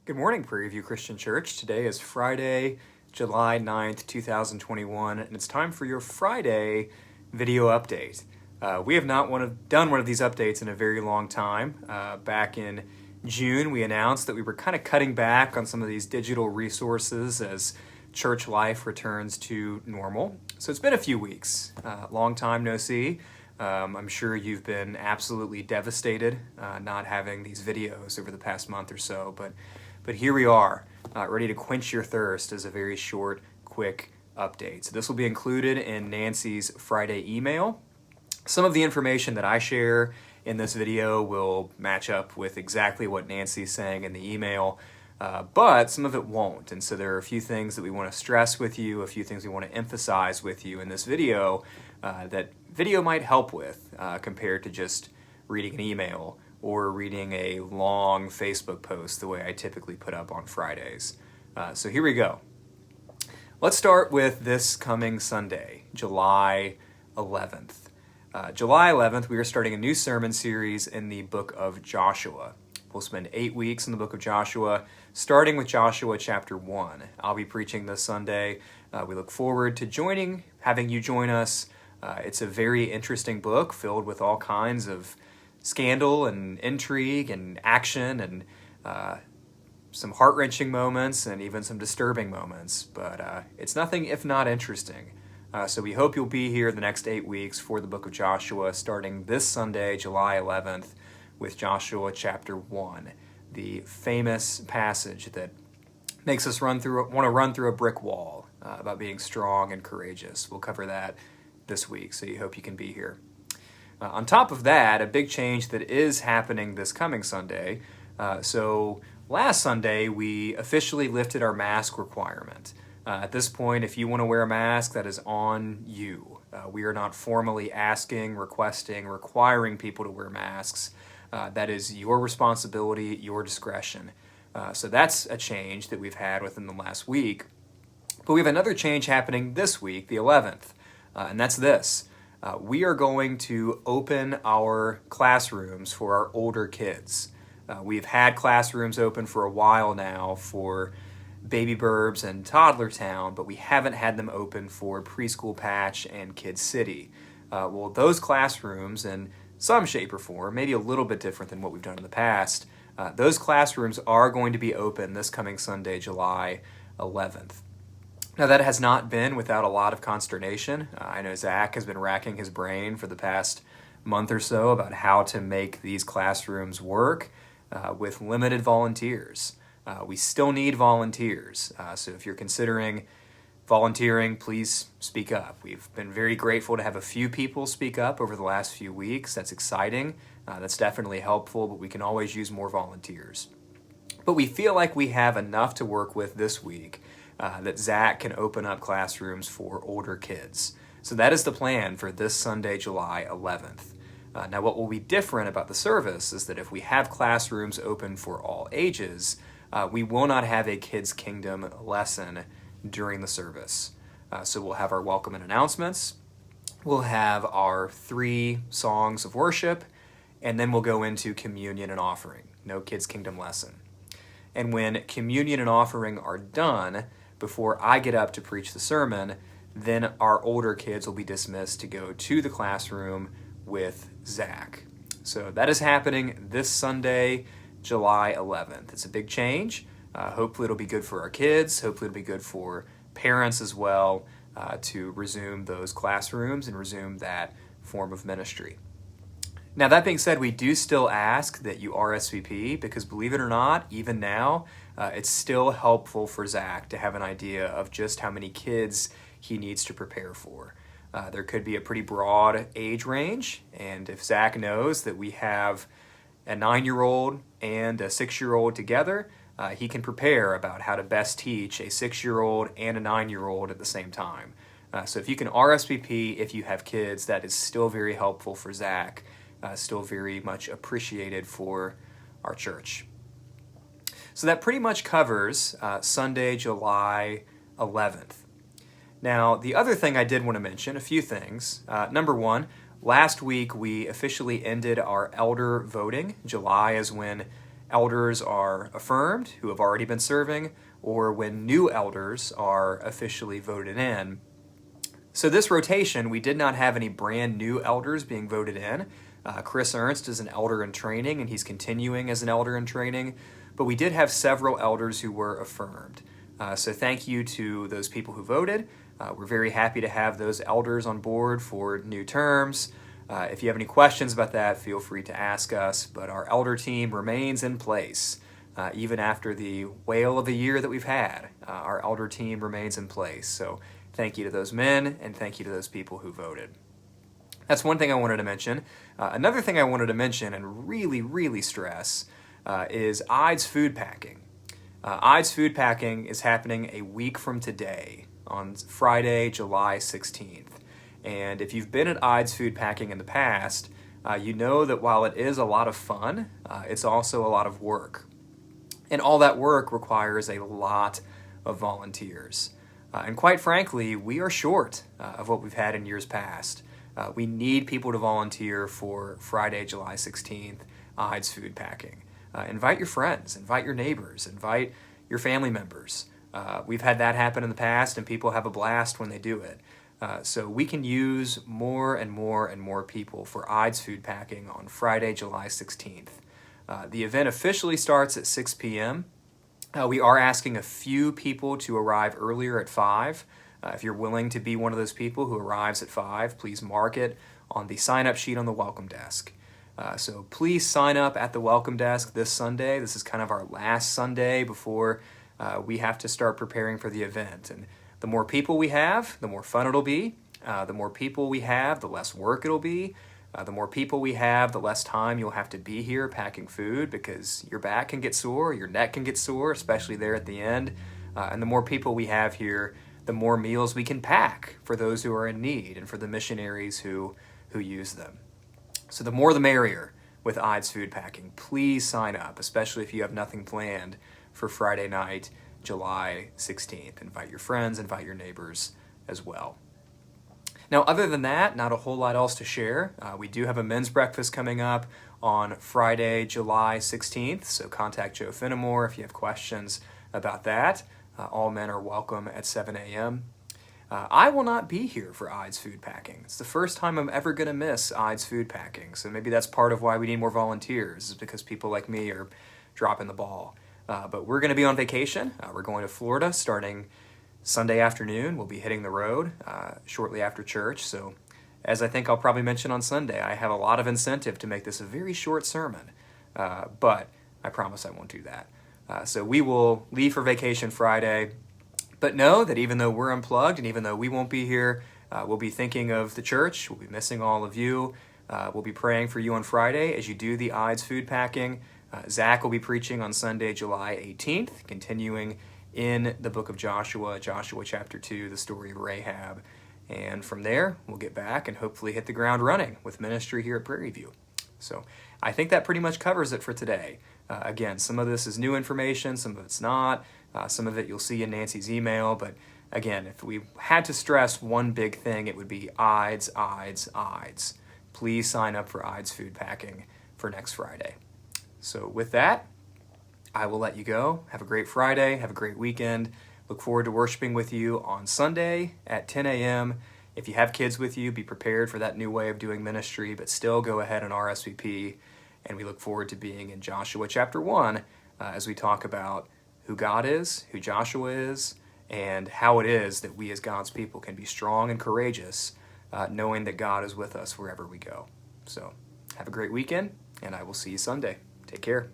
Good morning, Prairie View Christian Church. Today is Friday, July 9th, 2021, and it's time for your Friday video update. We have not done one of these updates in a very long time. Back in June, we announced that we were kind of cutting back on some of these digital resources as church life returns to normal. So it's been a few weeks. Long time no see. I'm sure you've been absolutely devastated not having these videos over the past month or so, but here we are, ready to quench your thirst as a very short, quick update. So this will be included in Nancy's Friday email. Some of the information that I share in this video will match up with exactly what Nancy's saying in the email, but some of it won't. And so there are a few things that we want to stress with you, a few things we want to emphasize with you in this video that video might help with compared to just reading an email or reading a long Facebook post the way I typically put up on Fridays. So here we go. Let's start with this coming Sunday, July 11th. July 11th, we are starting a new sermon series in the book of Joshua. We'll spend 8 weeks in the book of Joshua, starting with Joshua chapter 1. I'll be preaching this Sunday. We look forward to having you join us. It's a very interesting book filled with all kinds of scandal and intrigue and action and some heart-wrenching moments and even some disturbing moments. But it's nothing if not interesting. So we hope you'll be here the next 8 weeks for the book of Joshua, starting this Sunday, July 11th, with Joshua chapter 1, the famous passage that makes us want to run through a brick wall about being strong and courageous. We'll cover that this week, so you hope you can be here. On top of that, a big change that is happening this coming Sunday. So last Sunday, we officially lifted our mask requirement. At this point, if you want to wear a mask, that is on you. We are not formally asking, requesting, requiring people to wear masks. That is your responsibility, your discretion. So that's a change that we've had within the last week. But we have another change happening this week, the 11th, and that's this. We are going to open our classrooms for our older kids. We've had classrooms open for a while now for Baby Burbs and Toddler Town, but we haven't had them open for Preschool Patch and Kid City. Well, those classrooms, in some shape or form, maybe a little bit different than what we've done in the past, those classrooms are going to be open this coming Sunday, July 11th. Now, that has not been without a lot of consternation. I know Zach has been racking his brain for the past month or so about how to make these classrooms work with limited volunteers. We still need volunteers, so if you're considering volunteering, please speak up. We've been very grateful to have a few people speak up over the last few weeks. That's exciting. That's definitely helpful, but we can always use more volunteers. But we feel like we have enough to work with this week that Zach can open up classrooms for older kids. So that is the plan for this Sunday, July 11th. Now, what will be different about the service is that if we have classrooms open for all ages, we will not have a Kids Kingdom lesson during the service. So we'll have our welcome and announcements, we'll have our 3 songs of worship, and then we'll go into communion and offering. No Kids Kingdom lesson. And when communion and offering are done, before I get up to preach the sermon, then our older kids will be dismissed to go to the classroom with Zach. So that is happening this Sunday, July 11th. It's a big change. Hopefully it'll be good for our kids. Hopefully it'll be good for parents as well to resume those classrooms and resume that form of ministry. Now, that being said, we do still ask that you RSVP because, believe it or not, even now, it's still helpful for Zach to have an idea of just how many kids he needs to prepare for. There could be a pretty broad age range, and if Zach knows that we have a 9-year-old and a 6-year-old together, he can prepare about how to best teach a 6-year-old and a 9-year-old at the same time. So if you can RSVP if you have kids, that is still very helpful for Zach. Still very much appreciated for our church. So that pretty much covers Sunday, July 11th. Now, the other thing I did want to mention, a few things. Number one, last week we officially ended our elder voting. July is when elders are affirmed who have already been serving, or when new elders are officially voted in. So this rotation, we did not have any brand new elders being voted in. Chris Ernst is an elder in training, and he's continuing as an elder in training, but we did have several elders who were affirmed. So thank you to those people who voted. We're very happy to have those elders on board for new terms. If you have any questions about that, feel free to ask us, but our elder team remains in place. Even after the whale of a year that we've had, our elder team remains in place. So thank you to those men, and thank you to those people who voted. That's one thing I wanted to mention. Another thing I wanted to mention and really stress is Ides food packing. Ides food packing is happening a week from today on Friday, July 16th. And if you've been at Ides food packing in the past, you know that while it is a lot of fun, it's also a lot of work. And all that work requires a lot of volunteers. And quite frankly, we are short of what we've had in years past. We need people to volunteer for Friday, July 16th, Ides food packing. Invite your friends, invite your neighbors, invite your family members. We've had that happen in the past, and people have a blast when they do it. So we can use more and more people for Ides food packing on Friday, July 16th. The event officially starts at 6 p.m. We are asking a few people to arrive earlier at 5. If you're willing to be one of those people who arrives at 5, please mark it on the sign-up sheet on the welcome desk. So please sign up at the welcome desk this Sunday. This is kind of our last Sunday before we have to start preparing for the event. And the more people we have, the more fun it'll be. The more people we have, the less work it'll be. The more people we have, the less time you'll have to be here packing food, because your back can get sore, your neck can get sore, especially there at the end. And the more people we have here, the more meals we can pack for those who are in need and for the missionaries who use them. So the more the merrier with Ides food packing. Please sign up, especially if you have nothing planned for Friday night, July 16th. Invite your friends, invite your neighbors as well. Now, other than that, not a whole lot else to share. We do have a men's breakfast coming up on Friday, July 16th, so contact Joe Fenimore if you have questions about that. All men are welcome at 7 a.m. I will not be here for Ides food packing. It's the first time I'm ever going to miss Ides food packing, so maybe that's part of why we need more volunteers, is because people like me are dropping the ball. But we're going to be on vacation. We're going to Florida starting Sunday afternoon. We'll be hitting the road shortly after church. So as I think I'll probably mention on Sunday, I have a lot of incentive to make this a very short sermon. But I promise I won't do that. So we will leave for vacation Friday. But know that even though we're unplugged and even though we won't be here, we'll be thinking of the church. We'll be missing all of you. We'll be praying for you on Friday as you do the Ides food packing. Zach will be preaching on Sunday, July 18th, continuing in the book of Joshua, Joshua chapter 2, the story of Rahab. And from there, we'll get back and hopefully hit the ground running with ministry here at Prairie View. So I think that pretty much covers it for today. Again, some of this is new information, some of it's not. Some of it you'll see in Nancy's email. But again, if we had to stress one big thing, it would be Ides, Ides, Ides. Please sign up for Ides food packing for next Friday. So with that, I will let you go. Have a great Friday. Have a great weekend. Look forward to worshiping with you on Sunday at 10 a.m. If you have kids with you, be prepared for that new way of doing ministry, but still go ahead and RSVP. And we look forward to being in Joshua chapter 1 as we talk about who God is, who Joshua is, and how it is that we as God's people can be strong and courageous, knowing that God is with us wherever we go. So have a great weekend, and I will see you Sunday. Take care.